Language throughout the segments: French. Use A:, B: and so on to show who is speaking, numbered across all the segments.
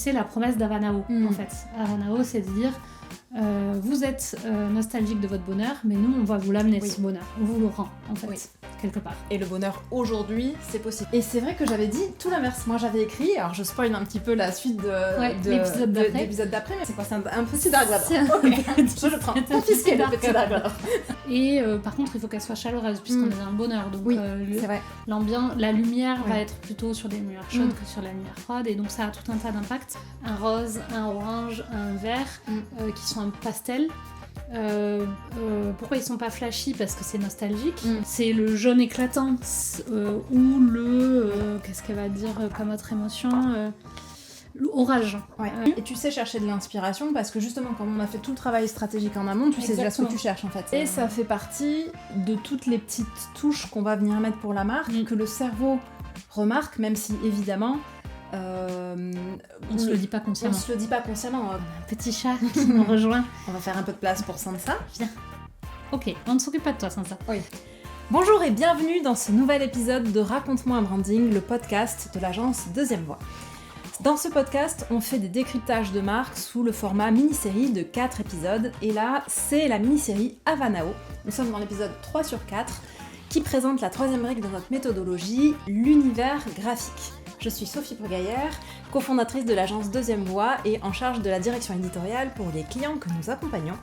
A: c'est la promesse d'Avanao, en fait. Avanao, c'est de dire, vous êtes nostalgique de votre bonheur, mais nous, on va vous l'amener, ce bonheur. On vous le rend, en fait, quelque part.
B: Et le bonheur aujourd'hui, c'est possible. Et c'est vrai que j'avais dit tout l'inverse. Moi, j'avais écrit, alors je spoil un petit peu la suite de l'épisode d'après, mais c'est quoi? C'est un petit Dark Vador. Je le prends. Confisqué le petit Dark Vador.
A: Et par contre, il faut qu'elle soit chaleureuse, puisqu'on est dans le bonheur. Donc,
B: c'est vrai.
A: La lumière va être plutôt sur des lumières chaudes que sur la lumière froide, et donc ça a tout un tas d'impacts. Un rose, un orange, un vert, qui sont un pastel. Pourquoi ils sont pas flashy? Parce que c'est nostalgique. C'est le jaune éclatant, ou le... qu'est-ce qu'elle va dire comme autre émotion? Orage.
B: Et tu sais chercher de l'inspiration parce que justement, comme on a fait tout le travail stratégique en amont, tu sais déjà ce que tu cherches en fait. Et ça fait partie de toutes les petites touches qu'on va venir mettre pour la marque, que le cerveau remarque, même si évidemment...
A: on se le dit pas consciemment.
B: On se le dit pas consciemment.
A: Un petit chat qui nous rejoint.
B: On va faire un peu de place pour Sansa.
A: Viens. Ok, on ne s'occupe pas de toi, Sansa.
B: Oui. Bonjour et bienvenue dans ce nouvel épisode de Raconte-moi un branding, le podcast de l'agence Deuxième Voix. Dans ce podcast, on fait des décryptages de marques sous le format mini-série de 4 épisodes. Et là, c'est la mini-série Avanao. Nous sommes dans l'épisode 3 sur 4 qui présente la 3e brique de notre méthodologie, l'univers graphique. Je suis Sophie Bregaillère, cofondatrice de l'agence Deuxième Voix et en charge de la direction éditoriale pour les clients que nous accompagnons.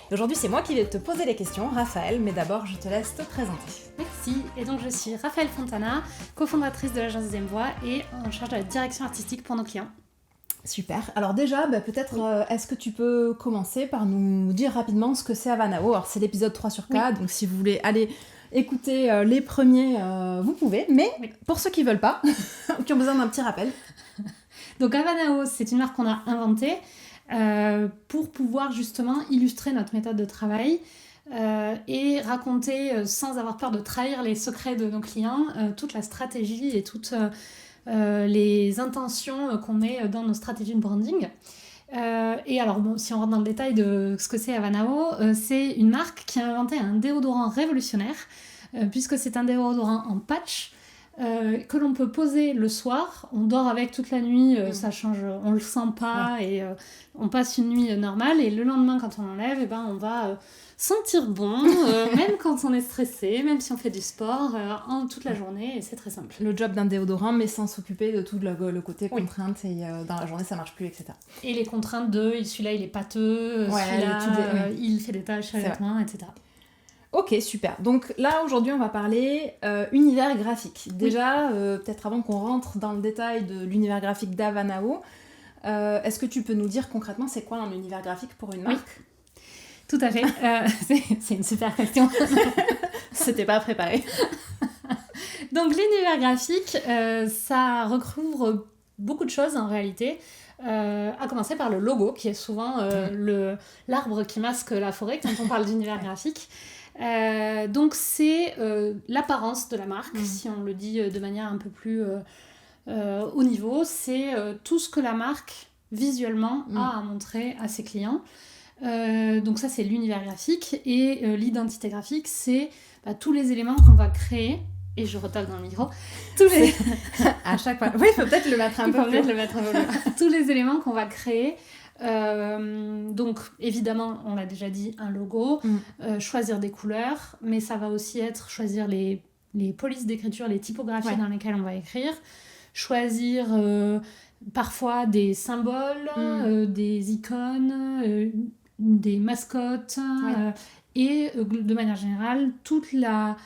B: Et aujourd'hui, c'est moi qui vais te poser les questions, Raphaël, mais d'abord, je te laisse te présenter.
A: Merci, et donc je suis Raphaël Fontana, cofondatrice de l'agence Deuxième Voix et en charge de la direction artistique pour nos clients.
B: Super. Alors déjà, peut-être, est-ce que tu peux commencer par nous dire rapidement ce que c'est Avanao? Alors c'est l'épisode 3 sur 4, donc si vous voulez aller... écoutez les premiers, vous pouvez, mais pour ceux qui veulent pas, qui ont besoin d'un petit rappel.
A: Donc Avanao, c'est une marque qu'on a inventée pour pouvoir justement illustrer notre méthode de travail et raconter, sans avoir peur de trahir les secrets de nos clients, toute la stratégie et toutes les intentions qu'on met dans nos stratégies de branding. Et alors bon, si on rentre dans le détail de ce que c'est Avanao, c'est une marque qui a inventé un déodorant révolutionnaire, puisque c'est un déodorant en patch que l'on peut poser le soir. On dort avec toute la nuit, ça change, on le sent pas, et on passe une nuit normale, et le lendemain quand on l'enlève, on va sentir bon, même quand on est stressé, même si on fait du sport, toute la journée, et c'est très simple.
B: Le job d'un déodorant, mais sans s'occuper de tout le côté contrainte, et dans la journée ça marche plus, etc. Et
A: les contraintes de celui-là il est pâteux, celui-là il fait des tâches à vêtements, etc.
B: Ok, super. Donc là, aujourd'hui, on va parler univers graphique. Déjà, peut-être avant qu'on rentre dans le détail de l'univers graphique d'Avanao, est-ce que tu peux nous dire concrètement c'est quoi un univers graphique pour une marque?
A: Tout à fait. C'est une super question.
B: C'était pas préparé.
A: Donc l'univers graphique, ça recouvre beaucoup de choses en réalité. À commencer par le logo, qui est souvent l'arbre qui masque la forêt quand on parle d'univers graphique. Donc c'est l'apparence de la marque, si on le dit de manière un peu plus haut niveau, c'est tout ce que la marque visuellement a à montrer à ses clients. Donc ça c'est l'univers graphique, et l'identité graphique, c'est tous les éléments qu'on va créer, et je retape dans le micro,
B: à chaque fois, oui, il faut peut-être le mettre un peu plus.
A: Tous les éléments qu'on va créer. Donc évidemment, on l'a déjà dit, un logo, choisir des couleurs, mais ça va aussi être choisir les polices d'écriture, les typographies dans lesquelles on va écrire, choisir parfois des symboles, des icônes, des mascottes, et de manière générale toute la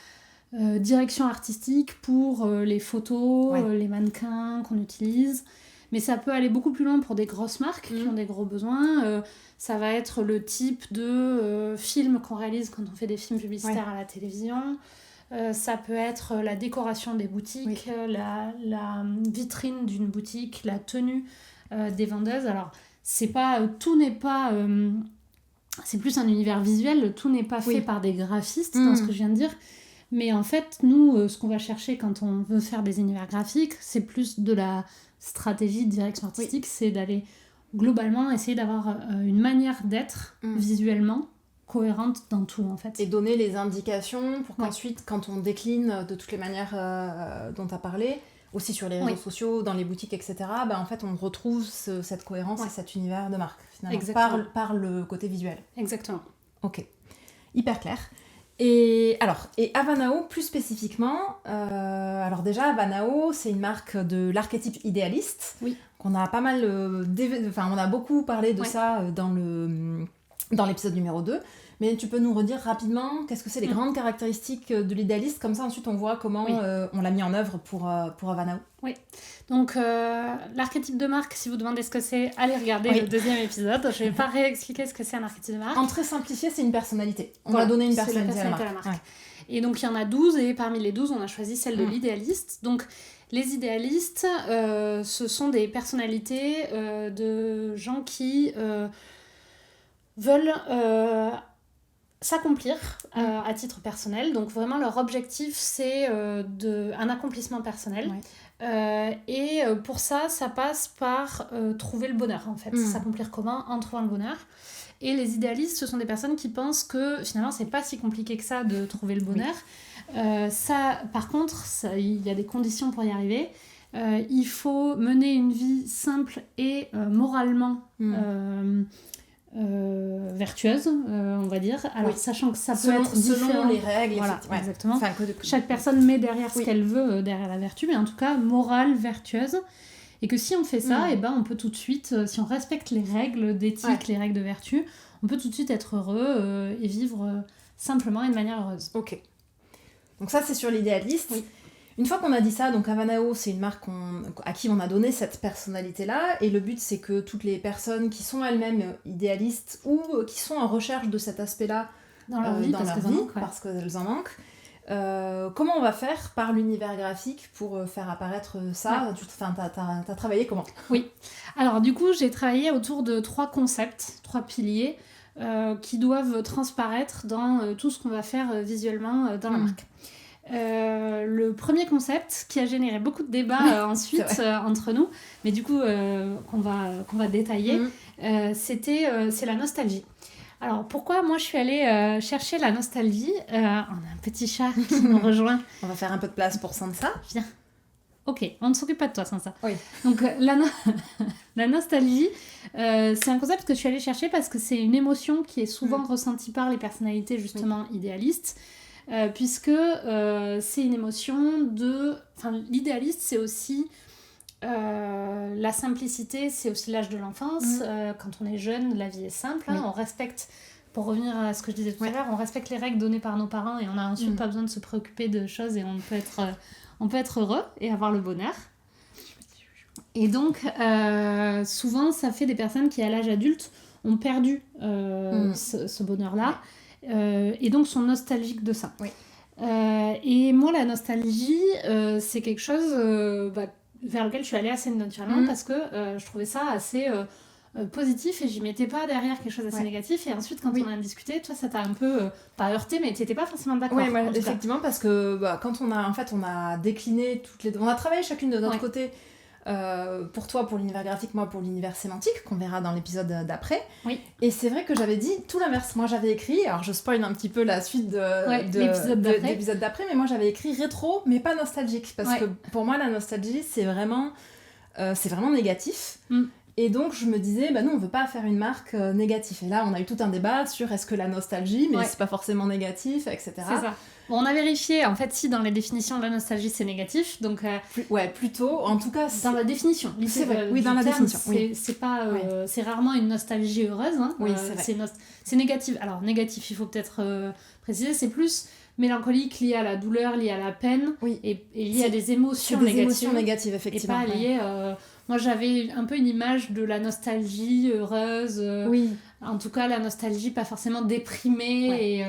A: direction artistique pour les photos, les mannequins qu'on utilise. Mais ça peut aller beaucoup plus loin pour des grosses marques qui ont des gros besoins. Ça va être le type de film qu'on réalise quand on fait des films publicitaires à la télévision. Ça peut être la décoration des boutiques, la vitrine d'une boutique, la tenue des vendeuses. Alors, tout n'est pas... c'est plus un univers visuel, tout n'est pas fait par des graphistes, dans ce que je viens de dire. Mais en fait, nous, ce qu'on va chercher quand on veut faire des univers graphiques, c'est plus de la stratégie de direction artistique, c'est d'aller globalement essayer d'avoir une manière d'être visuellement cohérente dans tout, en fait.
B: Et donner les indications pour qu'ensuite, quand on décline de toutes les manières dont tu as parlé, aussi sur les réseaux sociaux, dans les boutiques, etc., en fait, on retrouve cette cohérence et cet univers de marque, finalement, par le côté visuel.
A: Exactement.
B: Ok, hyper clair. Et Avanao, plus spécifiquement, alors déjà, Avanao, c'est une marque de l'archétype idéaliste, qu'on a pas mal... on a beaucoup parlé de ça dans l'épisode numéro 2, mais tu peux nous redire rapidement qu'est-ce que c'est les grandes caractéristiques de l'idéaliste, comme ça ensuite on voit comment on l'a mis en œuvre pour Avanao.
A: Oui, donc l'archétype de marque, si vous demandez ce que c'est, allez regarder le 2e épisode. Je ne vais pas réexpliquer ce que c'est un archétype de marque.
B: En très simplifié, c'est une personnalité. On va donner une personnalité à la marque.
A: Ouais. Et donc il y en a 12, et parmi les 12, on a choisi celle de l'idéaliste. Donc les idéalistes, ce sont des personnalités de gens qui veulent... s'accomplir à titre personnel, donc vraiment leur objectif c'est un accomplissement personnel et pour ça passe par trouver le bonheur en fait. S'accomplir comment? En trouvant le bonheur. Et les idéalistes, ce sont des personnes qui pensent que finalement c'est pas si compliqué que ça de trouver le bonheur. Par contre, il y a des conditions pour y arriver. Il faut mener une vie simple et moralement vertueuse, on va dire. Alors sachant que ça peut être différent
B: selon les règles,
A: voilà, exactement. Chaque personne met derrière ce qu'elle veut derrière la vertu, mais en tout cas morale, vertueuse, et que si on fait ça, on peut tout de suite, si on respecte les règles d'éthique, les règles de vertu, on peut tout de suite être heureux et vivre simplement et de manière heureuse.
B: Ok. Donc ça c'est sur l'idéaliste. Une fois qu'on a dit ça, donc Avanao, c'est une marque à qui on a donné cette personnalité-là, et le but c'est que toutes les personnes qui sont elles-mêmes idéalistes ou qui sont en recherche de cet aspect-là
A: dans leur vie,
B: parce qu'elles en manquent, comment on va faire par l'univers graphique pour faire apparaître ça? T'as travaillé comment?
A: Oui, alors du coup j'ai travaillé autour de 3 concepts, 3 piliers qui doivent transparaître dans tout ce qu'on va faire visuellement dans la marque. Le premier concept qui a généré beaucoup de débats ensuite entre nous, mais du coup qu'on va détailler, c'est la nostalgie. Alors pourquoi moi je suis allée chercher la nostalgie? On a un petit chat qui nous rejoint.
B: On va faire un peu de place pour Sansa.
A: Viens. Ok, on ne s'occupe pas de toi Sansa.
B: Oui.
A: Donc la nostalgie, c'est un concept que je suis allée chercher parce que c'est une émotion qui est souvent ressentie par les personnalités justement idéalistes. Puisque c'est une émotion de... Enfin, l'idéaliste, c'est aussi la simplicité, c'est aussi l'âge de l'enfance. Quand on est jeune, la vie est simple. On respecte, pour revenir à ce que je disais tout à l'heure, on respecte les règles données par nos parents et on n'a ensuite pas besoin de se préoccuper de choses et on peut être heureux et avoir le bonheur. Et donc, souvent, ça fait des personnes qui, à l'âge adulte, ont perdu ce bonheur-là. Et donc sont nostalgiques de ça. Et moi la nostalgie c'est quelque chose vers lequel je suis allée assez naturellement parce que je trouvais ça assez positif et j'y mettais pas derrière quelque chose d'assez négatif, et ensuite quand on en a discuté, toi ça t'a un peu pas heurté, mais t'étais pas forcément d'accord.
B: Effectivement, parce que quand on a décliné toutes les deux, on a travaillé chacune de notre côté. Pour toi pour l'univers graphique, moi pour l'univers sémantique, qu'on verra dans l'épisode d'après. Et c'est vrai que j'avais dit tout l'inverse. Moi j'avais écrit, alors je spoil un petit peu la suite de l'épisode d'après, mais moi j'avais écrit rétro mais pas nostalgique, parce que pour moi la nostalgie c'est vraiment négatif. Et donc je me disais, non, on veut pas faire une marque négative. Et là on a eu tout un débat sur est-ce que la nostalgie, mais c'est pas forcément négatif, etc. C'est ça.
A: Bon, on a vérifié, en fait, si dans les définitions de la nostalgie c'est négatif, donc...
B: plutôt, en tout cas...
A: Dans la définition.
B: C'est vrai, dans la définition.
A: C'est pas... c'est rarement une nostalgie heureuse, hein. C'est vrai. C'est négatif. Alors, négatif, il faut peut-être préciser, c'est plus mélancolique, lié à la douleur, lié à la peine, et lié à des émotions négatives.
B: Des émotions négatives, effectivement.
A: Et pas lié... Moi, j'avais un peu une image de la nostalgie heureuse. En tout cas, la nostalgie pas forcément déprimée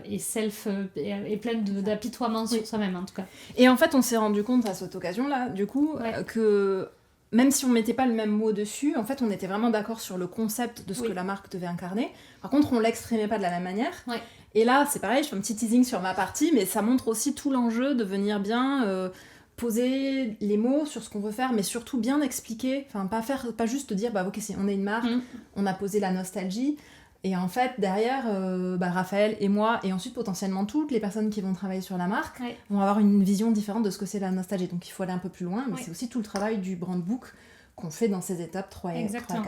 A: et pleine d'apitoiement sur soi-même, en tout cas.
B: Et en fait, on s'est rendu compte à cette occasion-là, du coup, que même si on mettait pas le même mot dessus, en fait, on était vraiment d'accord sur le concept de ce que la marque devait incarner. Par contre, on l'exprimait pas de la même manière. Et là, c'est pareil, je fais un petit teasing sur ma partie, mais ça montre aussi tout l'enjeu de venir bien... poser les mots sur ce qu'on veut faire, mais surtout bien expliquer, pas juste dire ok, on est une marque, on a posé la nostalgie, Et en fait, derrière, Raphaël et moi, et ensuite potentiellement toutes les personnes qui vont travailler sur la marque, vont avoir une vision différente de ce que c'est la nostalgie. Donc il faut aller un peu plus loin, mais c'est aussi tout le travail du brand book qu'on fait dans ces étapes 3 et 4. Ouais.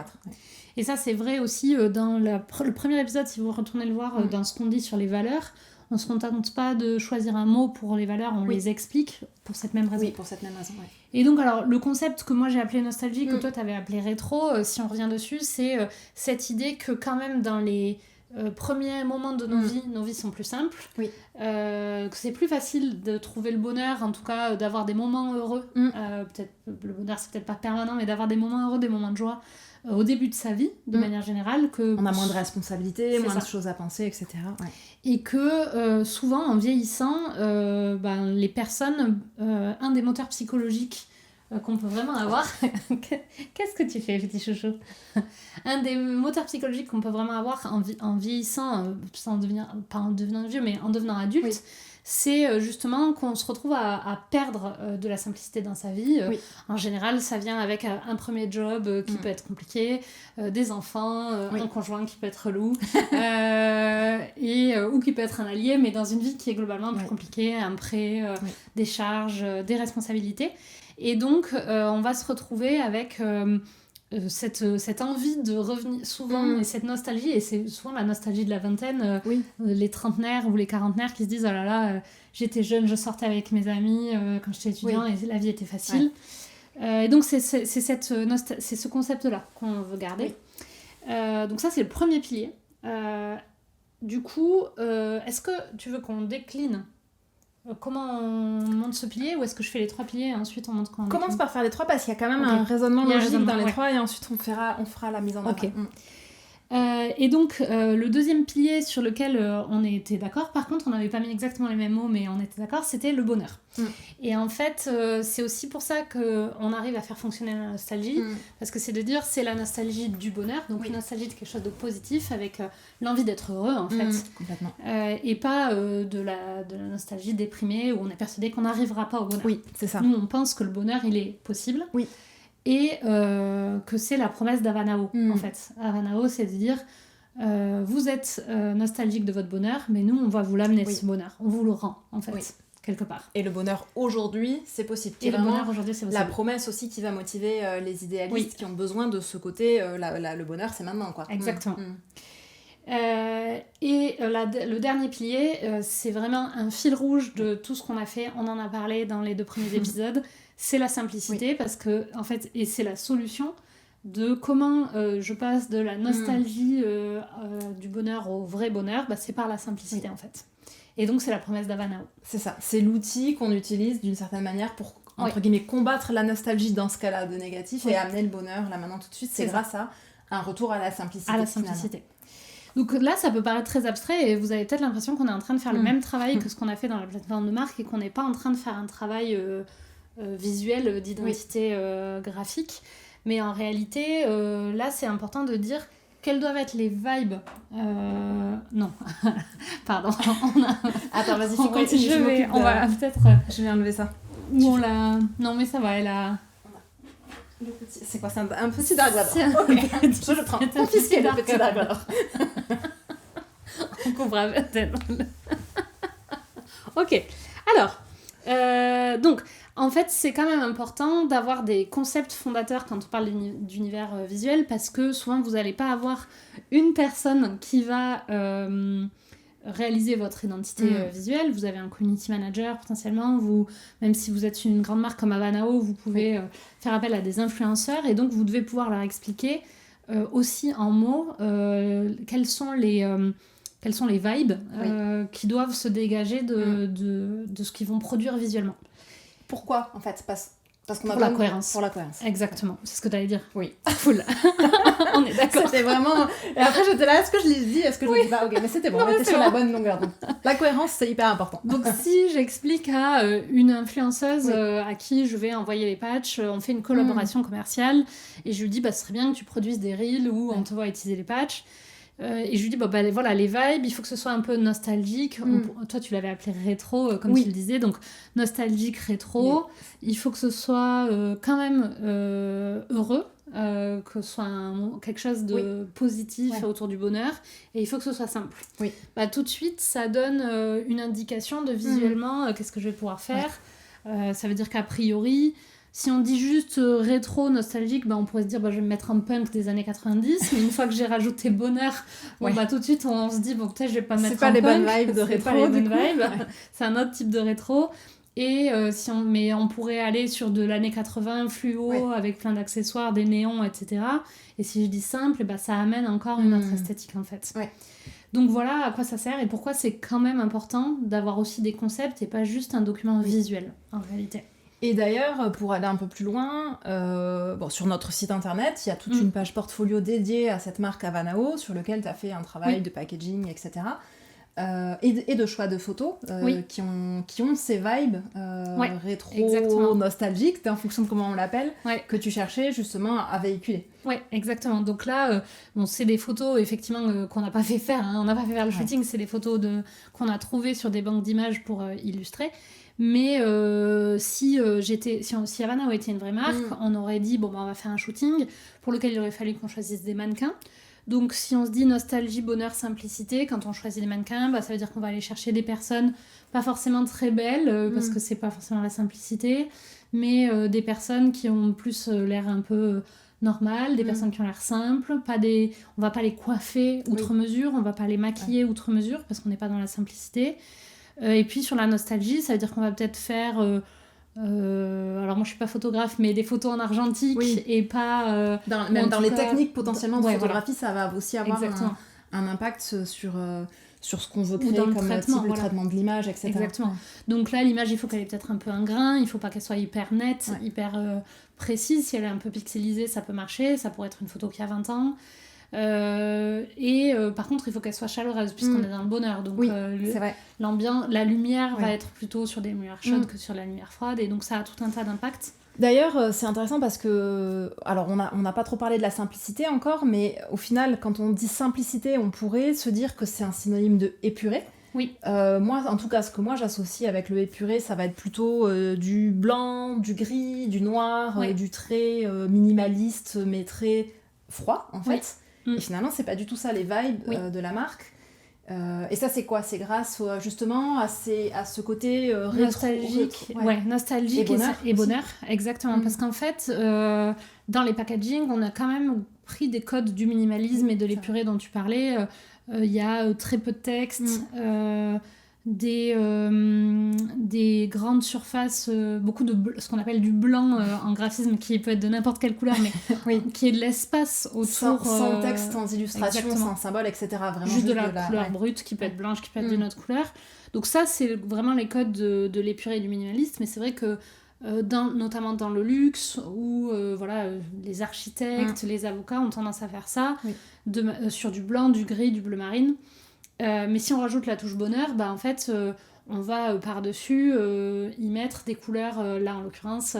A: Et ça, c'est vrai aussi dans le premier épisode, si vous retournez le voir, dans ce qu'on dit sur les valeurs, on ne se contente pas de choisir un mot pour les valeurs, on les explique pour cette même raison.
B: Oui, pour cette même raison, ouais.
A: Et donc, alors, le concept que moi j'ai appelé nostalgie, que toi t'avais appelé rétro, si on revient dessus, c'est cette idée que quand même dans les premiers moments de nos vies sont plus simples, que c'est plus facile de trouver le bonheur, en tout cas d'avoir des moments heureux, peut-être le bonheur c'est peut-être pas permanent, mais d'avoir des moments heureux, des moments de joie au début de sa vie, de manière générale.
B: On a moins de responsabilités, moins de choses à penser, etc. Ouais.
A: Et que souvent, en vieillissant, les personnes, un des moteurs psychologiques qu'on peut vraiment avoir... Qu'est-ce que tu fais, petit chouchou? Un des moteurs psychologiques qu'on peut vraiment avoir en vieillissant, pas en devenant vieux, mais en devenant adulte, c'est justement qu'on se retrouve à perdre de la simplicité dans sa vie. En général, ça vient avec un premier job qui peut être compliqué, des enfants, un conjoint qui peut être relou, ou qui peut être un allié, mais dans une vie qui est globalement plus compliquée, un prêt, des charges, des responsabilités. Et donc, on va se retrouver avec... cette envie de revenir souvent et cette nostalgie, et c'est souvent la nostalgie de la vingtaine, les trentenaires ou les quarantenaires qui se disent oh là là, j'étais jeune, je sortais avec mes amis quand j'étais étudiant et la vie était facile. Et donc c'est ce concept là qu'on veut garder. Donc ça c'est le premier pilier. Du coup, est-ce que tu veux qu'on décline comment on monte ce pilier, ou est-ce que je fais les 3 piliers et ensuite on monte comment on
B: commence par faire les 3 parce qu'il y a quand même un raisonnement logique dans les 3 et ensuite on fera la mise en œuvre.
A: Et donc le deuxième pilier sur lequel on était d'accord, par contre on n'avait pas mis exactement les mêmes mots mais on était d'accord, c'était le bonheur. Et en fait c'est aussi pour ça qu'on arrive à faire fonctionner la nostalgie, parce que c'est de dire c'est la nostalgie du bonheur, donc une nostalgie de quelque chose de positif avec l'envie d'être heureux en fait,
B: complètement.
A: Et pas de la nostalgie déprimée où on est persuadé qu'on n'arrivera pas au bonheur.
B: Oui, c'est ça.
A: Nous on pense que le bonheur il est possible. Et que c'est la promesse d'Avanao, en fait. Avanao, c'est de dire, vous êtes nostalgique de votre bonheur, mais nous, on va vous l'amener, ce bonheur. On vous le rend, en fait, quelque part.
B: Et le bonheur aujourd'hui, c'est possible.
A: Et le bonheur aujourd'hui, c'est possible.
B: La promesse aussi qui va motiver les idéalistes qui ont besoin de ce côté, le bonheur, c'est maintenant, quoi.
A: Exactement. Le dernier pilier, c'est vraiment un fil rouge de tout ce qu'on a fait. On en a parlé dans les 2 premiers épisodes. C'est la simplicité, parce que, en fait, et c'est la solution de comment je passe de la nostalgie du bonheur au vrai bonheur, c'est par la simplicité, en fait. Et donc, c'est la promesse d'Avanao.
B: C'est ça. C'est l'outil qu'on utilise d'une certaine manière pour, entre guillemets, combattre la nostalgie dans ce cas-là de négatif et amener le bonheur là maintenant tout de suite. C'est grâce à un retour à la simplicité.
A: À la simplicité. Donc là, ça peut paraître très abstrait et vous avez peut-être l'impression qu'on est en train de faire le même travail que ce qu'on a fait dans la plateforme de marque et qu'on n'est pas en train de faire un travail visuel d'identité graphique. Mais en réalité, là, c'est important de dire quelles doivent être les vibes. Non, pardon.
B: Attends, vas-y, on continue.
A: On va peut-être...
B: Je vais enlever ça.
A: Ou on l'a... Non, mais ça va, elle a...
B: C'est quoi, c'est un petit Dark Vador. Ok, je le prends. Confisquer le petit Dark Vador.
A: On coupera peut-être. Ok, alors, donc, en fait, c'est quand même important d'avoir des concepts fondateurs quand on parle d'univers visuel, parce que souvent, vous n'allez pas avoir une personne qui va réaliser votre identité visuelle. Vous avez un community manager potentiellement, même si vous êtes une grande marque comme Avanao, vous pouvez faire appel à des influenceurs, et donc vous devez pouvoir leur expliquer aussi en mots quelles sont les vibes qui doivent se dégager de ce qu'ils vont produire visuellement.
B: Pourquoi, en fait? Parce qu'on
A: pour la cohérence.
B: Pour la cohérence.
A: Exactement, c'est ce que tu allais dire.
B: Oui.
A: Cool. On est d'accord.
B: C'était vraiment... Et après, j'étais là, est-ce que je l'ai dit? Est-ce que je l'ai dit pas? Ok, mais c'était bon, on était sur la bonne longueur. Donc, la cohérence, c'est hyper important.
A: Donc, si j'explique à une influenceuse à qui je vais envoyer les patchs, on fait une collaboration commerciale, et je lui dis, ce serait bien que tu produises des reels où on te voit utiliser les patchs. Et je lui dis, voilà, les vibes, il faut que ce soit un peu nostalgique. Toi, tu l'avais appelé rétro, comme tu le disais. Donc, nostalgique, rétro. Il faut que ce soit quand même heureux. que ce soit quelque chose de positif autour du bonheur, et il faut que ce soit simple.
B: Oui.
A: Tout de suite, ça donne une indication de visuellement qu'est-ce que je vais pouvoir faire. Ça veut dire qu'a priori, si on dit juste rétro, nostalgique, on pourrait se dire je vais me mettre un punk des années 90, mais une fois que j'ai rajouté bonheur, tout de suite on se dit peut-être je vais pas me mettre un punk.
B: C'est pas les bonnes vibes de rétro.
A: C'est pas les bonnes vibes. C'est un autre type de rétro. Et mais on pourrait aller sur de l'année 80 fluo avec plein d'accessoires, des néons, etc. Et si je dis simple, ça amène encore une autre esthétique en fait. Donc voilà à quoi ça sert et pourquoi c'est quand même important d'avoir aussi des concepts et pas juste un document visuel en réalité.
B: Et d'ailleurs, pour aller un peu plus loin, sur notre site internet, il y a toute une page portfolio dédiée à cette marque Avanao sur lequel tu as fait un travail de packaging, etc. Et de choix de photos qui ont ces vibes rétro, nostalgiques, en fonction de comment on l'appelle, que tu cherchais justement à véhiculer.
A: Oui, exactement. Donc là, c'est des photos effectivement qu'on n'a pas fait faire. On n'a pas fait faire le shooting, c'est des photos qu'on a trouvées sur des banques d'images pour illustrer. Mais si Avanao était une vraie marque, on aurait dit on va faire un shooting pour lequel il aurait fallu qu'on choisisse des mannequins. Donc si on se dit nostalgie, bonheur, simplicité, quand on choisit des mannequins, ça veut dire qu'on va aller chercher des personnes pas forcément très belles, parce que c'est pas forcément la simplicité, mais des personnes qui ont plus l'air un peu normales, des personnes qui ont l'air simples, on va pas les coiffer outre mesure, on va pas les maquiller outre mesure, parce qu'on n'est pas dans la simplicité. Et puis sur la nostalgie, ça veut dire qu'on va peut-être faire... alors moi je suis pas photographe, mais des photos en argentique et pas
B: dans les techniques potentiellement de photographie, ça va aussi avoir un impact sur ce qu'on veut créer comme le traitement de l'image, etc.
A: Exactement. Donc là l'image il faut qu'elle ait peut-être un peu un grain, il faut pas qu'elle soit hyper nette, hyper précise. Si elle est un peu pixelisée ça peut marcher, ça pourrait être une photo qui a 20 ans. Par contre il faut qu'elle soit chaleureuse puisqu'on est dans le bonheur, donc
B: c'est vrai.
A: la lumière va être plutôt sur des lumières chaudes que sur la lumière froide, et donc ça a tout un tas d'impacts.
B: D'ailleurs c'est intéressant parce que alors on n'a pas trop parlé de la simplicité encore, mais au final quand on dit simplicité on pourrait se dire que c'est un synonyme de épuré. Moi en tout cas ce que moi j'associe avec le épuré ça va être plutôt du blanc, du gris, du noir, du trait minimaliste mais très froid en fait. Et finalement, c'est pas du tout ça les vibes de la marque. Et ça, c'est quoi ? C'est grâce justement à ce côté
A: nostalgique, nostalgique et bonheur. Exactement. Parce qu'en fait, dans les packaging, on a quand même pris des codes du minimalisme et de l'épuré dont tu parlais. Il y a très peu de texte, des grandes surfaces, beaucoup de ce qu'on appelle du blanc en graphisme, qui peut être de n'importe quelle couleur, mais qui est de l'espace autour.
B: Sans texte, sans illustration, sans symbole, etc. Vraiment
A: juste de la couleur brute, qui peut être blanche, qui peut être d'une autre couleur. Donc ça, c'est vraiment les codes de l'épuré et du minimaliste, mais c'est vrai que notamment dans le luxe, où les architectes, les avocats ont tendance à faire ça, sur du blanc, du gris, du bleu marine. Mais si on rajoute la touche bonheur, en fait, on va par-dessus y mettre des couleurs, là en l'occurrence,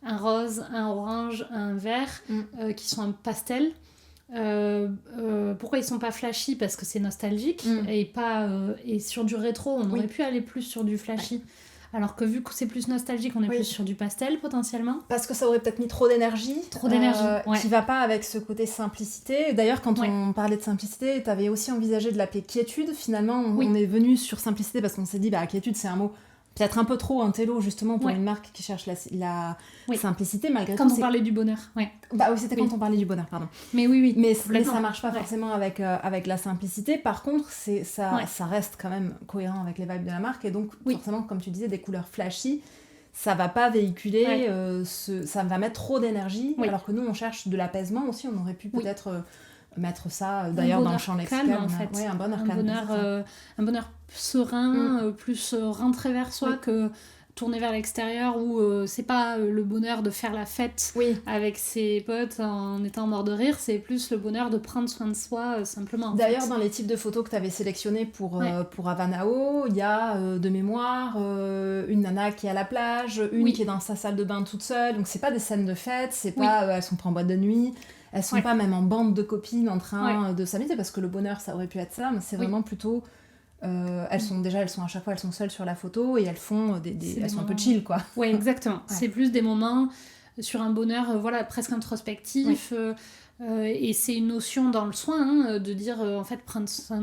A: un rose, un orange, un vert, qui sont un pastel. Pourquoi ils sont pas flashy ? Parce que c'est nostalgique, et sur du rétro, on aurait pu aller plus sur du flashy. Alors que vu que c'est plus nostalgique, on est plus sur du pastel potentiellement.
B: Parce que ça aurait peut-être mis trop d'énergie. Qui va pas avec ce côté simplicité. D'ailleurs, quand on parlait de simplicité, t'avais aussi envisagé de l'appeler quiétude. Finalement, on est venu sur simplicité parce qu'on s'est dit, quiétude, c'est un mot peut-être un peu trop intello justement pour une marque qui cherche la simplicité malgré
A: tout. Quand on parlait du bonheur,
B: c'était quand on parlait du bonheur, pardon.
A: Mais oui.
B: Mais ça marche pas forcément avec la simplicité. Par contre, ça reste quand même cohérent avec les vibes de la marque, et donc forcément, comme tu disais, des couleurs flashy, ça va pas véhiculer, ça va mettre trop d'énergie, alors que nous on cherche de l'apaisement aussi. On aurait pu peut-être mettre ça d'ailleurs dans le champ lexical,
A: en fait.
B: Un bonheur calme,
A: un bonheur serein, plus rentré vers soi que tourné vers l'extérieur, où c'est pas le bonheur de faire la fête avec ses potes en étant mort de rire, c'est plus le bonheur de prendre soin de soi simplement.
B: D'ailleurs, dans les types de photos que tu avais sélectionnés pour Avanao, il y a de mémoire une nana qui est à la plage, une qui est dans sa salle de bain toute seule, donc c'est pas des scènes de fête, c'est pas elles sont pas en boîte de nuit, elles sont pas même en bande de copines en train de s'amuser, parce que le bonheur ça aurait pu être ça, mais c'est vraiment plutôt elles sont à chaque fois elles sont seules sur la photo et elles font elles sont un peu chill quoi.
A: Oui, exactement. C'est plus des moments sur un bonheur presque introspectif. Et c'est une notion dans le soin, de dire en fait prendre soin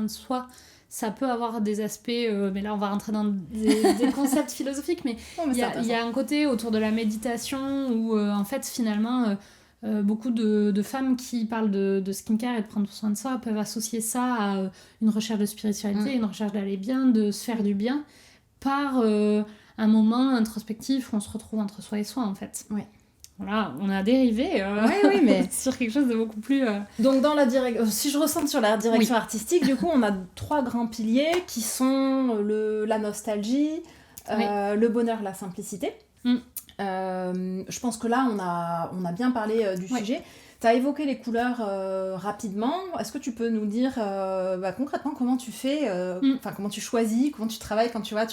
A: de soi, ça peut avoir des aspects, mais là on va rentrer dans des concepts philosophiques, mais il y a un côté autour de la méditation où en fait finalement beaucoup de femmes qui parlent de skincare et de prendre soin de soi peuvent associer ça à une recherche de spiritualité, une recherche d'aller bien, de se faire du bien, par un moment introspectif où on se retrouve entre soi et soi en fait.
B: Oui.
A: Voilà, on a dérivé
B: mais
A: sur quelque chose de beaucoup plus...
B: Donc dans si je recentre sur la direction artistique, du coup on a 3 grands piliers qui sont la nostalgie, le bonheur, la simplicité. Je pense que là on a bien parlé du sujet. Tu as évoqué les couleurs rapidement. Est-ce que tu peux nous dire concrètement comment tu fais, comment tu choisis, comment tu travailles quand tu vois...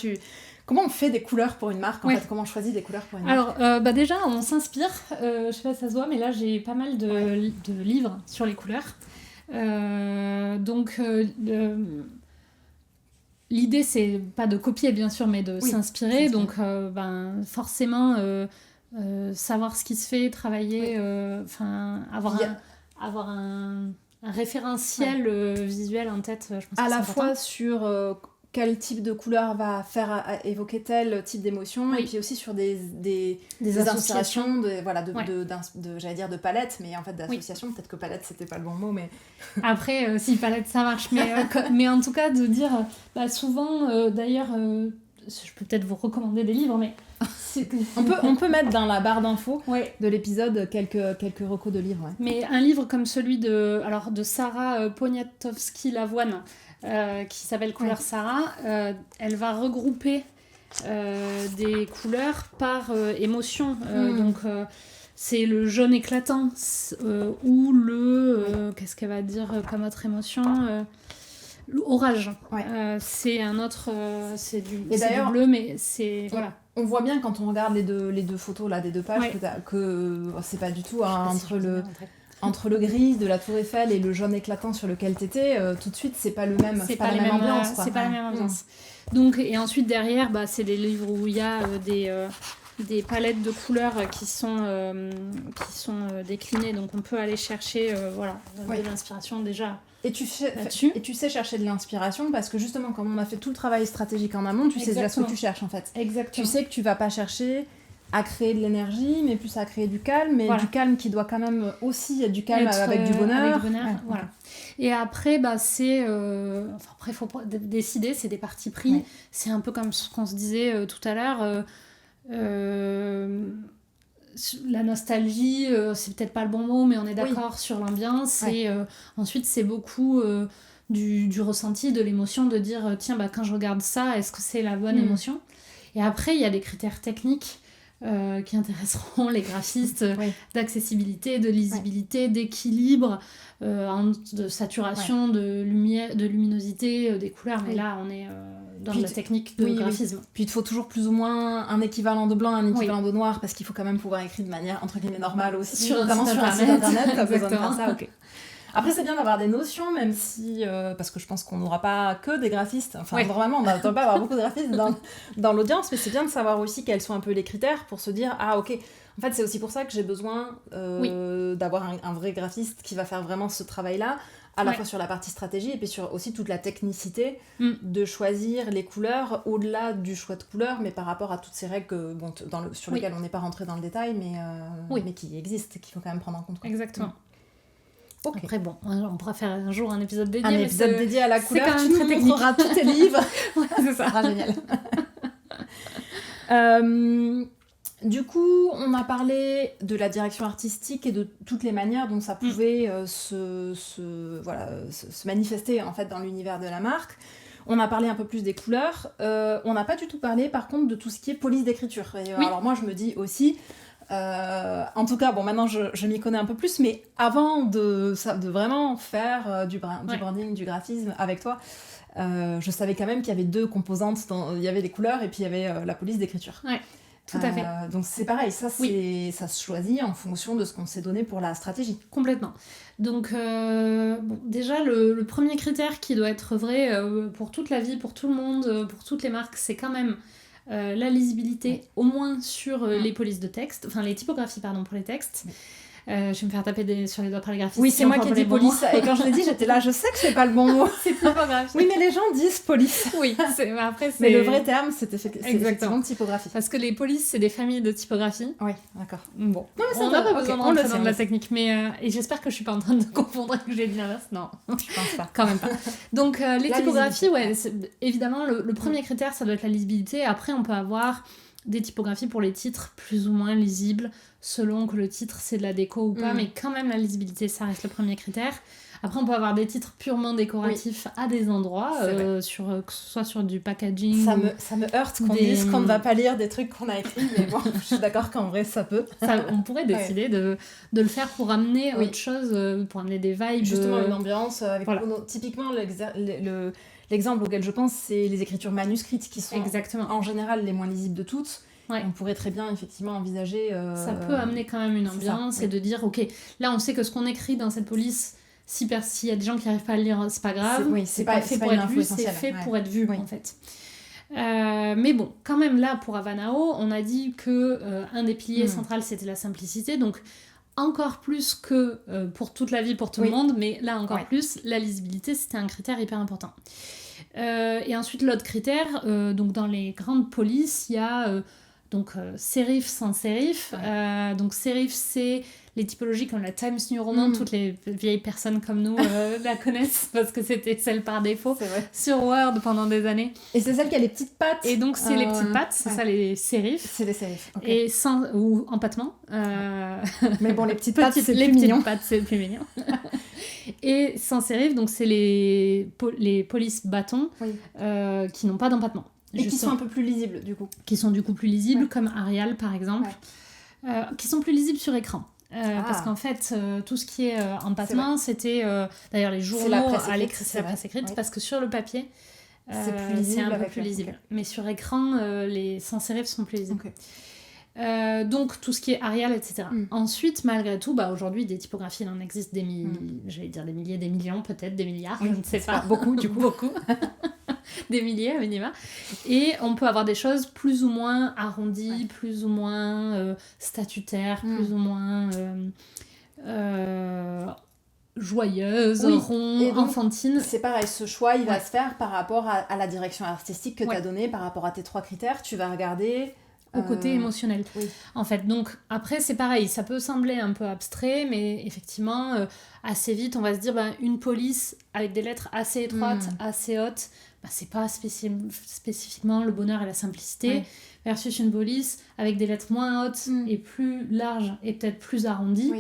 B: Comment on fait des couleurs pour une marque en fait? Comment on choisit des couleurs pour une marque?
A: Alors, déjà, on s'inspire. Je sais pas si ça se voit, mais là, j'ai pas mal de livres sur les couleurs. L'idée, c'est pas de copier, bien sûr, mais de s'inspirer. Donc, forcément, savoir ce qui se fait, travailler, avoir un référentiel visuel en tête, je pense
B: à
A: que
B: la
A: c'est
B: fois
A: important.
B: sur quel type de couleur va faire évoquer tel type d'émotion, et puis aussi sur des inspirations j'allais dire de palettes, mais en fait d'associations, peut-être que palette c'était pas le bon mot, mais
A: après si palette ça marche, mais en tout cas de dire souvent d'ailleurs je peux peut-être vous recommander des livres, mais
B: on peut mettre dans la barre d'infos de l'épisode quelques recos de livres.
A: Mais un livre comme celui de Sarah Poniatowski-Lavoine, qui s'appelle Couleur Sarah, elle va regrouper des couleurs par émotion. Donc c'est le jaune éclatant ou le... qu'est-ce qu'elle va dire comme autre émotion orage. C'est un autre... c'est du bleu, mais c'est... Voilà.
B: On voit bien quand on regarde les deux photos là, des 2 pages que c'est pas du tout entre le gris de la Tour Eiffel et le jaune éclatant sur lequel t'étais, tout de suite c'est pas la même ambiance.
A: C'est pas la même ambiance. Donc, et ensuite derrière, c'est des livres où il y a des palettes de couleurs qui sont déclinées, donc on peut aller chercher de l'inspiration déjà.
B: Et tu sais chercher de l'inspiration parce que justement, comme on a fait tout le travail stratégique en amont, tu sais déjà ce que tu cherches en fait.
A: Exactement.
B: Tu sais que tu vas pas chercher à créer de l'énergie, mais plus à créer du calme, mais du calme qui doit quand même aussi être du calme avec du bonheur.
A: Voilà. Et après, c'est... après, il faut décider, c'est des partis pris. C'est un peu comme ce qu'on se disait tout à l'heure. La nostalgie, c'est peut-être pas le bon mot, mais on est d'accord sur l'ambiance. Et ensuite, c'est beaucoup du ressenti, de l'émotion, de dire tiens, quand je regarde ça, est-ce que c'est la bonne émotion? Et après, il y a des critères techniques qui intéresseront les graphistes, d'accessibilité, de lisibilité, d'équilibre, de saturation, de lumière, de luminosité, des couleurs. Mais là, on est dans la technique de graphisme.
B: Puis il te faut toujours plus ou moins un équivalent de blanc, un équivalent de noir, parce qu'il faut quand même pouvoir écrire de manière entre guillemets normale aussi, notamment sur un site internet. T'as besoin de faire ça, Après, c'est bien d'avoir des notions, même si... parce que je pense qu'on n'aura pas que des graphistes. Enfin, normalement, on n'attend pas avoir beaucoup de graphistes dans l'audience, mais c'est bien de savoir aussi quels sont un peu les critères pour se dire « Ah, ok, en fait, c'est aussi pour ça que j'ai besoin d'avoir un vrai graphiste qui va faire vraiment ce travail-là, à la fois sur la partie stratégie et puis sur aussi toute la technicité de choisir les couleurs, au-delà du choix de couleurs, mais par rapport à toutes ces règles sur lesquelles on n'est pas rentré dans le détail, mais qui existent et qu'il faut quand même prendre en compte.
A: Exactement. Okay. Après, on pourra faire un jour un épisode dédié.
B: Un épisode dédié à la couleur, c'est quand même très technique. Montrera tous tes livres.
A: C'est ça.
B: Ça sera génial. Du coup, on a parlé de la direction artistique et de toutes les manières dont ça pouvait se manifester en fait dans l'univers de la marque. On a parlé un peu plus des couleurs. On n'a pas du tout parlé, par contre, de tout ce qui est police d'écriture. Alors moi, je me dis aussi... en tout cas, maintenant je m'y connais un peu plus, mais avant de vraiment faire du branding, du graphisme avec toi, je savais quand même qu'il y avait 2 composantes. Il y avait les couleurs et puis il y avait la police d'écriture.
A: Ouais, tout à fait.
B: Donc c'est pareil, ça se choisit en fonction de ce qu'on s'est donné pour la stratégie.
A: Complètement. Donc déjà le premier critère qui doit être vrai pour toute la vie, pour tout le monde, pour toutes les marques, c'est quand même la lisibilité, au moins sur les polices de texte, enfin les typographies, pardon, pour les textes. Je vais me faire taper sur les doigts par les graphistes.
B: Oui, c'est moi qui dis police. Et quand je l'ai dit, j'étais là, je sais que c'est pas le bon mot.
A: C'est typographie.
B: Oui, mais les gens disent police.
A: Oui, après c'est...
B: Mais le vrai terme, c'est effectivement typographie.
A: Parce que les polices, c'est des familles de typographie.
B: Oui, d'accord.
A: Bon,
B: non, mais ça
A: on n'a pas besoin de rentrer dans
B: de
A: la technique. Mais, et j'espère que je suis pas en train de confondre et que j'ai dit l'inverse. Non,
B: je pense pas.
A: Quand même pas. Donc les typographies, évidemment, le premier critère, ça doit être la lisibilité. Après, on peut avoir des typographies pour les titres plus ou moins lisibles, selon que le titre c'est de la déco ou pas, mais quand même la lisibilité ça reste le premier critère. Après on peut avoir des titres purement décoratifs à des endroits, que ce soit sur du packaging.
B: Ça me heurte qu'on dise qu'on ne va pas lire des trucs qu'on a écrits, mais bon, je suis d'accord qu'en vrai ça peut.
A: On pourrait décider de le faire pour amener autre chose, pour amener des vibes.
B: Justement une ambiance, avec typiquement l'exemple auquel je pense, c'est les écritures manuscrites qui sont en général les moins lisibles de toutes. Ouais. On pourrait très bien effectivement envisager...
A: Ça peut amener quand même une ambiance et de dire, ok, là on sait que ce qu'on écrit dans cette police, s'il y a des gens qui n'arrivent pas à le lire, c'est pas grave. C'est pas fait pour être vu, c'est fait pour être vu en fait. Mais bon, quand même là pour Avanao, on a dit que un des piliers centraux c'était la simplicité, donc encore plus que pour toute la vie, pour tout le monde, mais là encore plus, la lisibilité c'était un critère hyper important. Et ensuite l'autre critère, donc dans les grandes polices, il y a sérif, sans sérif. Donc sérif c'est les typologies comme la Times New Roman, toutes les vieilles personnes comme nous la connaissent parce que c'était celle par défaut sur Word pendant des années.
B: Et c'est celle qui a les petites pattes.
A: Et donc c'est les petites pattes, c'est ça les sérifs.
B: C'est les sérifs. Okay.
A: Et sans ou empattement.
B: Mais bon, les petites pattes c'est plus mignon.
A: Les petites pattes c'est plus mignon. Et sans sérif, donc c'est les polices bâtons qui n'ont pas d'empattement.
B: Et qui sont un peu plus lisibles du coup.
A: Qui sont du coup plus lisibles, comme Arial par exemple, qui sont plus lisibles sur écran. Parce qu'en fait, tout ce qui est empattement, c'était d'ailleurs les journaux à l'écrit, c'est la presse écrite, parce que sur le papier, c'est un peu plus lisible. Okay. Mais sur écran, les sans sérif sont plus lisibles. Okay. Donc tout ce qui est Arial, etc. Ensuite, malgré tout, aujourd'hui, des typographies, il en existe des j'allais dire des milliers, des millions, peut-être des milliards, je ne sais pas.
B: Beaucoup, du coup.
A: Beaucoup. Des milliers à minima. Et on peut avoir des choses plus ou moins arrondies, plus ou moins statutaires, plus ou moins joyeuses, rondes, enfantines.
B: C'est pareil, ce choix, il va se faire par rapport à la direction artistique que tu as donnée, par rapport à tes 3 critères. Tu vas regarder...
A: au côté émotionnel. En fait, donc après c'est pareil, ça peut sembler un peu abstrait, mais effectivement assez vite on va se dire une police avec des lettres assez étroites, assez hautes, c'est pas spécifiquement le bonheur et la simplicité, versus une police avec des lettres moins hautes et plus larges et peut-être plus arrondies.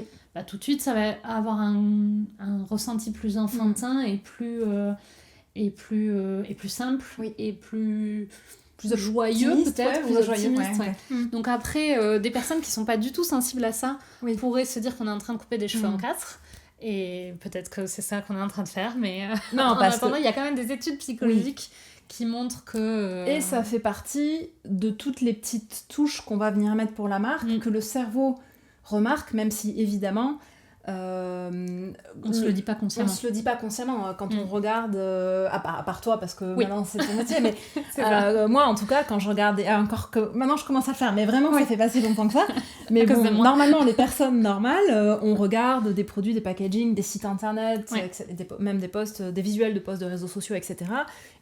A: Tout de suite ça va avoir un ressenti plus enfantin et plus simple et plus joyeux peut-être, plus optimiste. Donc après, des personnes qui sont pas du tout sensibles à ça pourraient se dire qu'on est en train de couper des cheveux en 4, et peut-être que c'est ça qu'on est en train de faire, mais non, en attendant, il y a quand même des études psychologiques qui montrent que...
B: Et ça fait partie de toutes les petites touches qu'on va venir mettre pour la marque, que le cerveau remarque, même si évidemment...
A: on se le dit pas consciemment.
B: On se le dit pas consciemment quand on regarde, à part toi parce que maintenant c'est ton métier, mais moi en tout cas quand je regarde, encore que maintenant je commence à le faire, mais vraiment ça fait pas si longtemps que ça. Mais bon, normalement les personnes normales, on regarde des produits, des packaging, des sites internet, même des posts, des visuels de posts de réseaux sociaux, etc.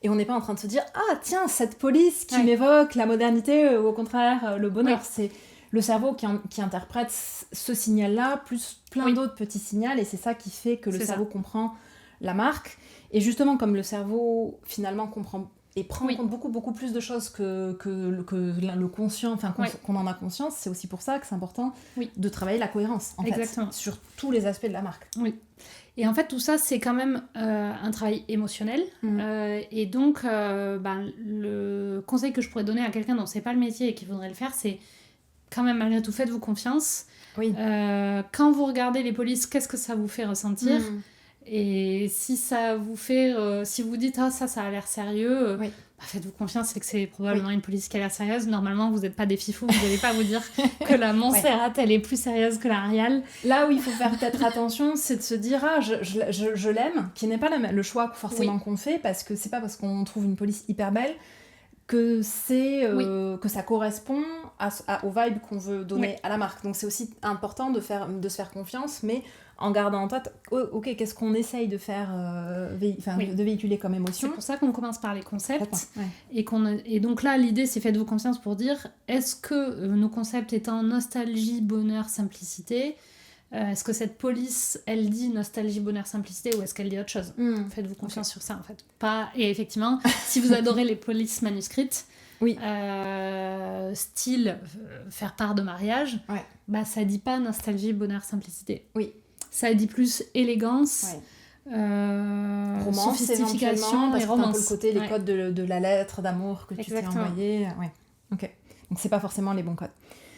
B: Et on n'est pas en train de se dire tiens cette police qui m'évoque la modernité ou au contraire le bonheur. C'est le cerveau qui interprète ce signal-là, plus plein d'autres petits signaux, et c'est ça qui fait que le cerveau comprend la marque. Et justement, comme le cerveau, finalement, comprend et prend en compte beaucoup, beaucoup plus de choses que le conscient, enfin, qu'on en a conscience, c'est aussi pour ça que c'est important de travailler la cohérence, en fait, sur tous les aspects de la marque.
A: Et en fait, tout ça, c'est quand même un travail émotionnel. Et donc, le conseil que je pourrais donner à quelqu'un dont c'est pas le métier et qui voudrait le faire, c'est quand même, malgré tout, faites-vous confiance. Quand vous regardez les polices, qu'est-ce que ça vous fait ressentir ? Et si ça vous fait... si vous dites, ça a l'air sérieux, faites-vous confiance, c'est que c'est probablement une police qui a l'air sérieuse. Normalement, vous n'êtes pas des fifous, vous n'allez pas vous dire que la Montserrat, elle est plus sérieuse que la Arial.
B: Là où il faut faire peut-être attention, c'est de se dire, je l'aime, qui n'est pas le choix forcément qu'on fait, parce que c'est pas parce qu'on trouve une police hyper belle que que ça correspond au vibe qu'on veut donner à la marque. Donc c'est aussi important de se faire confiance, mais en gardant en tête, ok, qu'est-ce qu'on essaye de faire, de véhiculer comme émotion.
A: C'est pour ça qu'on commence par les concepts. Et donc là, l'idée, c'est faites-vous confiance pour dire, est-ce que nos concepts étant nostalgie, bonheur, simplicité, est-ce que cette police, elle dit nostalgie, bonheur, simplicité, ou est-ce qu'elle dit autre chose ? Faites-vous confiance sur ça, en fait. Et effectivement, si vous adorez les polices manuscrites, style faire part de mariage, ça dit pas nostalgie, bonheur, simplicité. Ça dit plus élégance,
B: romance,
A: sophistication et romance.
B: Un peu le côté, les codes de la lettre d'amour que tu t'es envoyée. Ok. Donc c'est pas forcément les bons codes.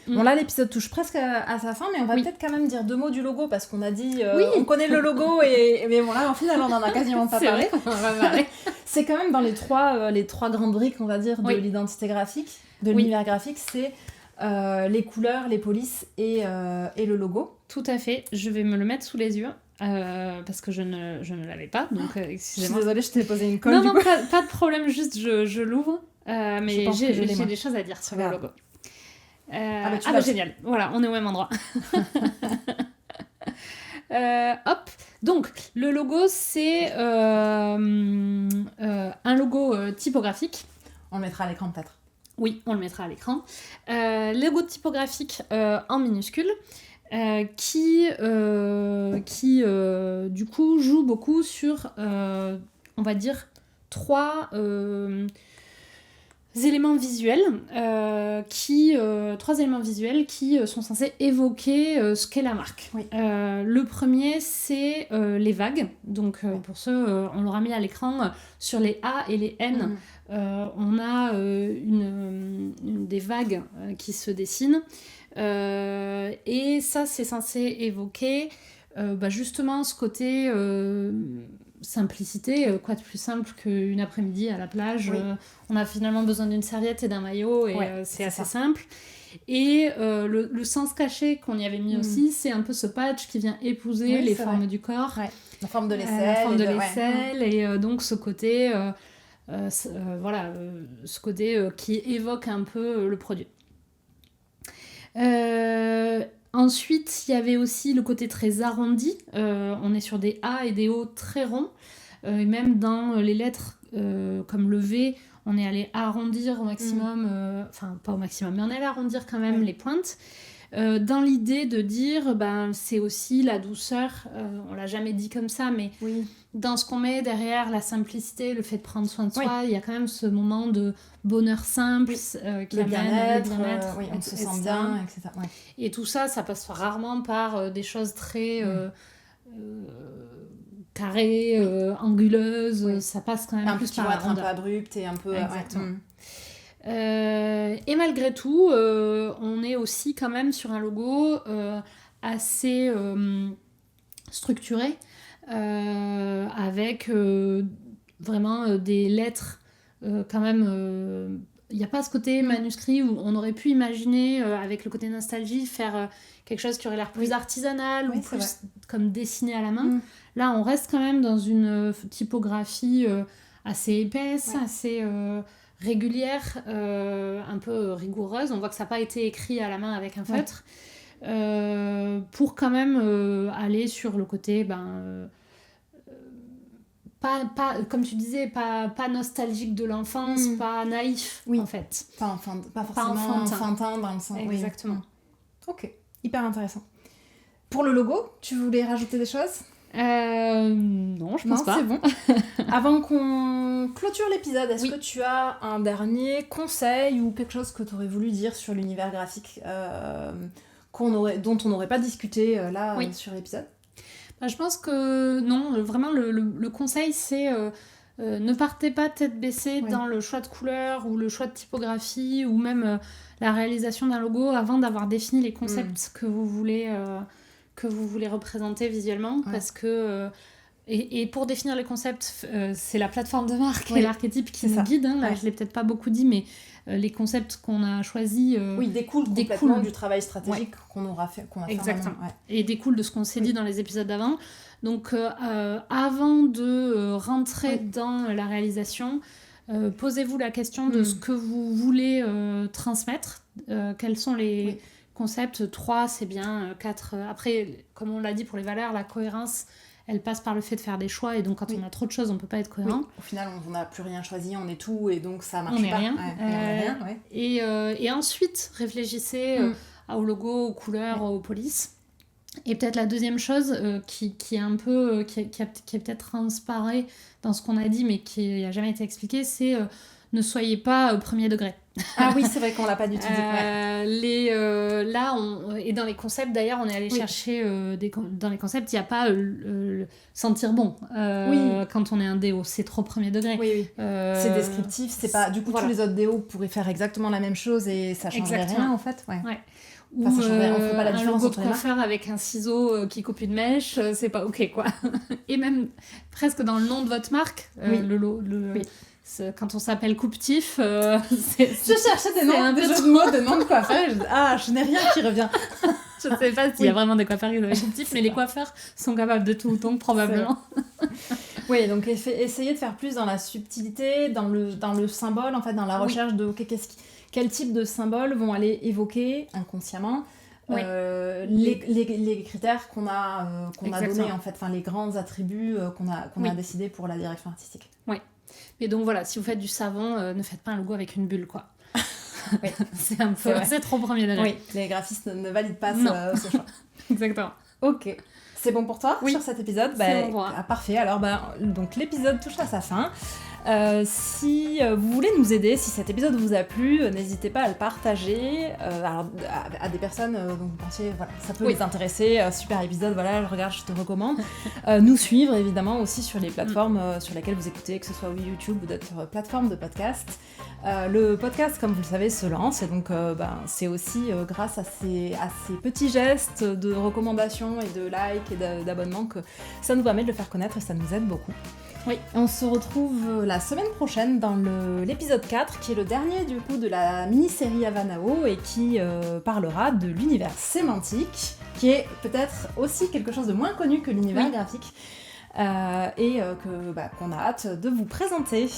B: Bon, là, l'épisode touche presque à sa fin, mais on va peut-être quand même dire 2 mots du logo, parce qu'on a dit, on connaît le logo, mais bon, là, au final, on en a quasiment pas parlé.
A: On va parler.
B: C'est quand même dans les trois grandes briques, on va dire, de l'identité graphique, de l'univers graphique, c'est les couleurs, les polices et le logo.
A: Tout à fait. Je vais me le mettre sous les yeux. Parce que je ne l'avais pas, donc excusez-moi.
B: Je suis désolée, je t'ai posé une colle.
A: Non, pas de problème, juste je l'ouvre. Mais j'ai des choses à dire sur le logo. Génial, voilà, on est au même endroit. Hop, donc le logo, c'est un logo typographique.
B: On le mettra à l'écran peut-être.
A: Oui, on le mettra à l'écran. Logo typographique en minuscules. Qui du coup joue beaucoup sur on va dire 3 éléments visuels qui sont censés évoquer ce qu'est la marque. Le premier, c'est les vagues. Donc pour ceux, on l'aura mis à l'écran, sur les A et les N, on a des vagues qui se dessinent. Et ça, c'est censé évoquer justement ce côté simplicité, quoi de plus simple qu'une après-midi à la plage. On a finalement besoin d'une serviette et d'un maillot, et c'est assez simple. Et le sens caché qu'on y avait mis aussi, c'est un peu ce patch qui vient épouser les formes du corps.
B: La forme de l'aisselle.
A: Et donc ce côté, ce côté qui évoque un peu le produit. Ensuite, il y avait aussi le côté très arrondi. On est sur des A et des O très ronds. Et même dans les lettres comme le V, on est allé arrondir au maximum, pas au maximum, mais on est allé arrondir quand même les pointes. Dans l'idée de dire, c'est aussi la douceur, on l'a jamais dit comme ça, mais dans ce qu'on met derrière la simplicité, le fait de prendre soin de soi, il y a quand même ce moment de bonheur simple qui amène le bien-être,
B: on se sent bien, etc.
A: Et tout ça, ça passe rarement par des choses très carrées, anguleuses, ça passe quand même plus par la
B: rondeur. Un peu abrupte et un peu...
A: Exactement. Et malgré tout, on est aussi quand même sur un logo assez structuré, avec vraiment des lettres quand même... Il n'y a pas ce côté manuscrit où on aurait pu imaginer, avec le côté nostalgie, faire quelque chose qui aurait l'air plus artisanal ou plus comme dessiné à la main. Là, on reste quand même dans une typographie assez épaisse, assez... régulière, un peu rigoureuse. On voit que ça n'a pas été écrit à la main avec un feutre, pour quand même aller sur le côté pas, comme tu disais, pas nostalgique de l'enfance, pas naïf en fait.
B: Pas forcément enfantin dans le sens.
A: Exactement.
B: Ok, hyper intéressant. Pour le logo, tu voulais rajouter des choses ?
A: Non, je pense pas.
B: C'est bon. Avant qu'on clôture l'épisode, est-ce que tu as un dernier conseil ou quelque chose que tu aurais voulu dire sur l'univers graphique dont on n'aurait pas discuté sur l'épisode ?
A: Je pense que non, vraiment le conseil, c'est ne partez pas tête baissée dans le choix de couleur ou le choix de typographie ou même la réalisation d'un logo avant d'avoir défini les concepts que vous voulez représenter visuellement, parce que et pour définir les concepts, c'est la plateforme de marque et l'archétype qui nous guide. Là, je l'ai peut-être pas beaucoup dit, mais les concepts qu'on a choisis
B: découlent complètement du travail stratégique qu'on aura fait.
A: Exactement. Et découlent de ce qu'on s'est dit dans les épisodes d'avant. Donc avant de rentrer dans la réalisation, posez-vous la question de ce que vous voulez transmettre, quels sont les concepts. 3, c'est bien, 4... après, comme on l'a dit pour les valeurs, la cohérence, elle passe par le fait de faire des choix, et donc quand on a trop de choses, on peut pas être cohérent.
B: Au final, on n'a plus rien choisi, on est tout, et donc ça marche pas.
A: On est rien.
B: Ouais.
A: Et ensuite, réfléchissez au logo, aux couleurs, aux polices. Et peut-être la deuxième chose qui est un peu qui est peut-être transparée dans ce qu'on a dit, mais qui n'a jamais été expliqué, c'est ne soyez pas au premier degré.
B: Ah oui, c'est vrai qu'on l'a pas du tout dit.
A: Là, et dans les concepts, d'ailleurs, on est allé chercher dans les concepts, il n'y a pas sentir bon quand on est un déo, c'est trop premier degré.
B: Oui. C'est descriptif, c'est pas. Du coup, tous les autres déos pourraient faire exactement la même chose et ça changerait rien en fait. Ouais.
A: Ou
B: on fait pas la
A: un logo de coiffeur avec un ciseau qui coupe une mèche, c'est pas ok quoi. Et même presque dans le nom de votre marque, quand on s'appelle Couptif,
B: je cherchais des noms, des jeux de mots, des noms de coiffeurs. Je n'ai rien qui revient.
A: Je sais pas s'il y a vraiment des coiffeurs qui s'appellent Couptif, mais les coiffeurs sont capables de tout, donc probablement.
B: Oui, donc essayez de faire plus dans la subtilité, dans le symbole, en fait, dans la recherche de quel type de symboles vont aller évoquer inconsciemment les critères qu'on a donnés, en fait, enfin les grands attributs qu'on a décidé pour la direction artistique.
A: Oui. Mais donc voilà, si vous faites du savon, ne faites pas un logo avec une bulle, quoi. C'est trop premier degré.
B: Oui, les graphistes ne valident pas ce choix.
A: Exactement.
B: Ok. C'est bon pour toi sur cet épisode?
A: C'est bon.
B: Parfait. Alors, donc l'épisode touche à sa fin. Si vous voulez nous aider, si cet épisode vous a plu, n'hésitez pas à le partager à des personnes dont vous pensiez ça peut les intéresser. Super épisode, je te recommande. Nous suivre évidemment aussi sur les plateformes sur lesquelles vous écoutez, que ce soit YouTube ou d'autres plateformes de podcast. Le podcast, comme vous le savez, se lance, et donc c'est aussi grâce à ces petits gestes de recommandations et de likes et d'abonnements que ça nous permet de le faire connaître, et ça nous aide beaucoup. Oui. On se retrouve la semaine prochaine dans l'épisode 4, qui est le dernier du coup de la mini-série Avanao, et qui parlera de l'univers sémantique, qui est peut-être aussi quelque chose de moins connu que l'univers graphique, et qu'on a hâte de vous présenter.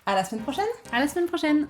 B: À la semaine prochaine.
A: À la semaine prochaine.